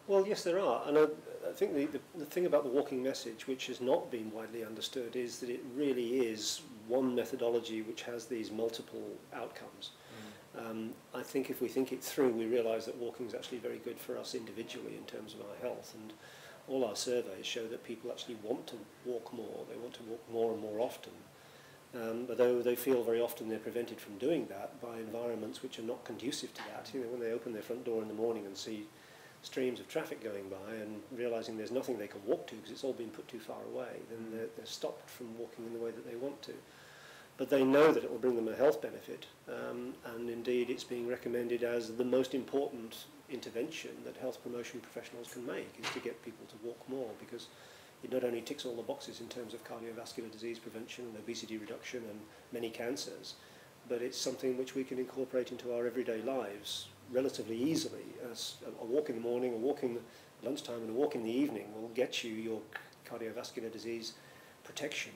Well, yes, there are. And I think the thing about the walking message, which has not been widely understood, is that it really is one methodology which has these multiple outcomes. I think if we think it through, we realise that walking is actually very good for us individually in terms of our health. And all our surveys show that people actually want to walk more. They want to walk more and more often. Although they feel very often they're prevented from doing that by environments which are not conducive to that. You know, when they open their front door in the morning and see streams of traffic going by and realising there's nothing they can walk to because it's all been put too far away, then they're stopped from walking in the way that they want to. But they know that it will bring them a health benefit, and indeed it's being recommended as the most important intervention that health promotion professionals can make, is to get people to walk more, because it not only ticks all the boxes in terms of cardiovascular disease prevention and obesity reduction and many cancers, but it's something which we can incorporate into our everyday lives relatively easily. As a walk in the morning, a walk in lunchtime and a walk in the evening will get you your cardiovascular disease protection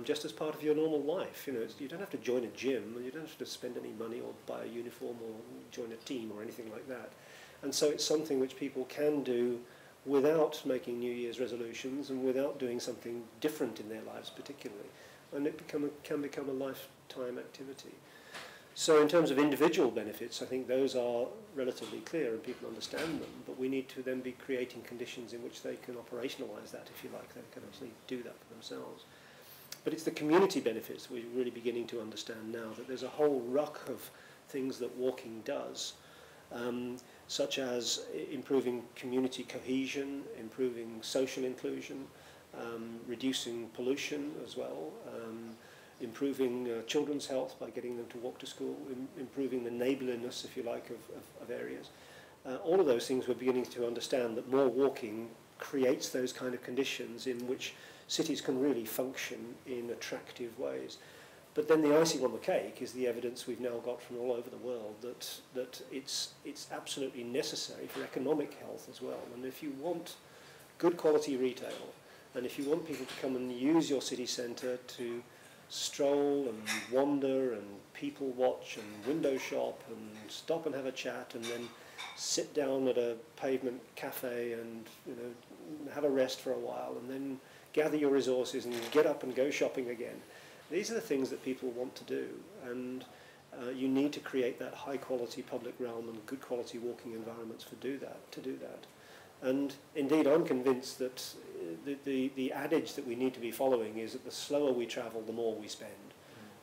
just as part of your normal life. You know, you don't have to join a gym, you don't have to spend any money or buy a uniform or join a team or anything like that. And so it's something which people can do without making New Year's resolutions and without doing something different in their lives particularly. And it can become a lifetime activity. So in terms of individual benefits, I think those are relatively clear and people understand them, but we need to then be creating conditions in which they can operationalise that, if you like. They can actually do that for themselves. But it's the community benefits we're really beginning to understand now, that there's a whole ruck of things that walking does, such as improving community cohesion, improving social inclusion, reducing pollution as well, improving children's health by getting them to walk to school, improving the neighbourliness, if you like, of areas. All of those things we're beginning to understand, that more walking creates those kind of conditions in which cities can really function in attractive ways. But then the icing on the cake is the evidence we've now got from all over the world that it's absolutely necessary for economic health as well. And if you want good quality retail, and if you want people to come and use your city centre to stroll and wander and people watch and window shop and stop and have a chat and then sit down at a pavement cafe and, you know, have a rest for a while and then gather your resources and get up and go shopping again. These are the things that people want to do, and you need to create that high quality public realm and good quality walking environments to do that. And indeed I'm convinced that the adage that we need to be following is that the slower we travel, the more we spend.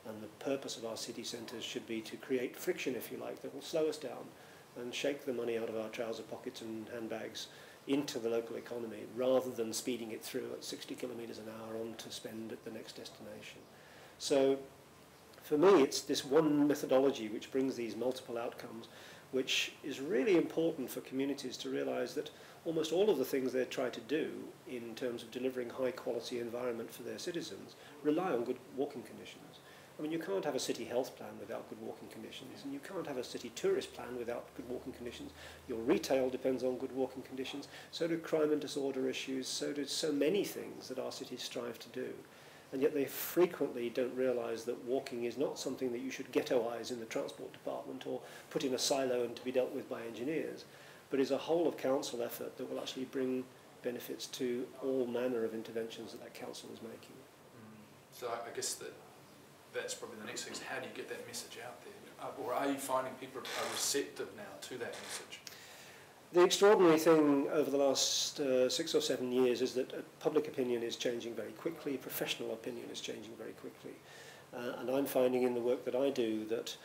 And the purpose of our city centres should be to create friction, if you like, that will slow us down and shake the money out of our trouser pockets and handbags into the local economy, rather than speeding it through at 60 kilometres an hour on to spend at the next destination. So for me, it's this one methodology which brings these multiple outcomes, which is really important for communities to realise that almost all of the things they try to do in terms of delivering high quality environment for their citizens rely on good walking conditions. I mean, you can't have a city health plan without good walking conditions, and you can't have a city tourist plan without good walking conditions. Your retail depends on good walking conditions, so do crime and disorder issues, so do so many things that our cities strive to do. And yet they frequently don't realise that walking is not something that you should ghettoise in the transport department or put in a silo and to be dealt with by engineers, but is a whole of council effort that will actually bring benefits to all manner of interventions that council is making. So I guess that's probably the next thing, is how do you get that message out there? Or are you finding people are receptive now to that message? The extraordinary thing over the last 6 or 7 years is that public opinion is changing very quickly, professional opinion is changing very quickly. And I'm finding in the work that I do that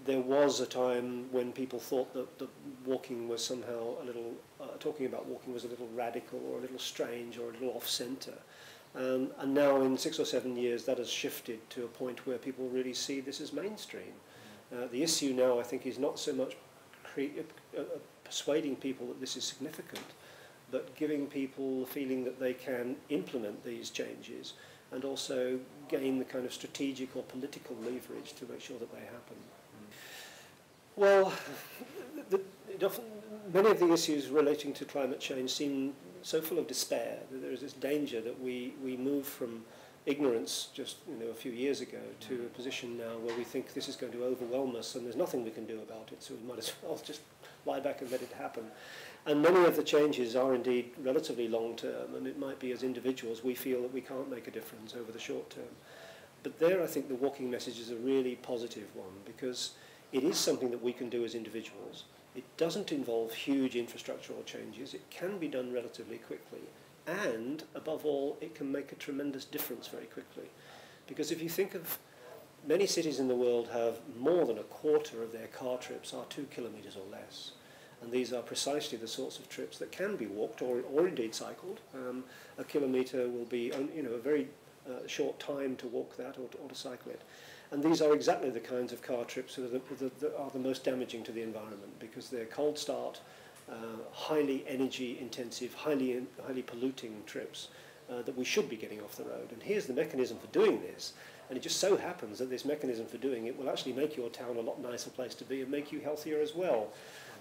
there was a time when people thought that walking was somehow a little, talking about walking was a little radical or a little strange or a little off-centre. And now in 6 or 7 years that has shifted to a point where people really see this as mainstream. The issue now, I think, is not so much persuading people that this is significant, but giving people the feeling that they can implement these changes and also gain the kind of strategic or political leverage to make sure that they happen. Well, many of the issues relating to climate change seem so full of despair that there is this danger that we move from ignorance just a few years ago to a position now where we think this is going to overwhelm us and there's nothing we can do about it, so we might as well just lie back and let it happen. And many of the changes are indeed relatively long term, and it might be as individuals we feel that we can't make a difference over the short term. But there I think the walking message is a really positive one, because it is something that we can do as individuals. It doesn't involve huge infrastructural changes. It can be done relatively quickly. And, above all, it can make a tremendous difference very quickly. Because if you think of many cities in the world have more than a quarter of their car trips are 2 kilometres or less. And these are precisely the sorts of trips that can be walked or indeed cycled. A kilometre will be a very short time to walk that or to cycle it. And these are exactly the kinds of car trips that are the most damaging to the environment, because they're cold start, highly energy intensive, highly polluting trips that we should be getting off the road. And here's the mechanism for doing this. And it just so happens that this mechanism for doing it will actually make your town a lot nicer place to be and make you healthier as well.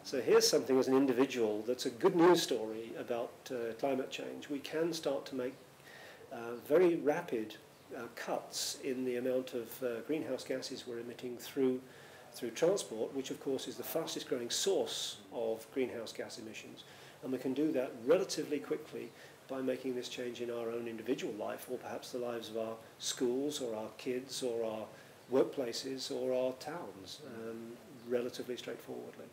So here's something as an individual that's a good news story about climate change. We can start to make very rapid cuts in the amount of greenhouse gases we're emitting through transport, which of course is the fastest growing source of greenhouse gas emissions. And we can do that relatively quickly by making this change in our own individual life, or perhaps the lives of our schools or our kids or our workplaces or our towns, relatively straightforwardly.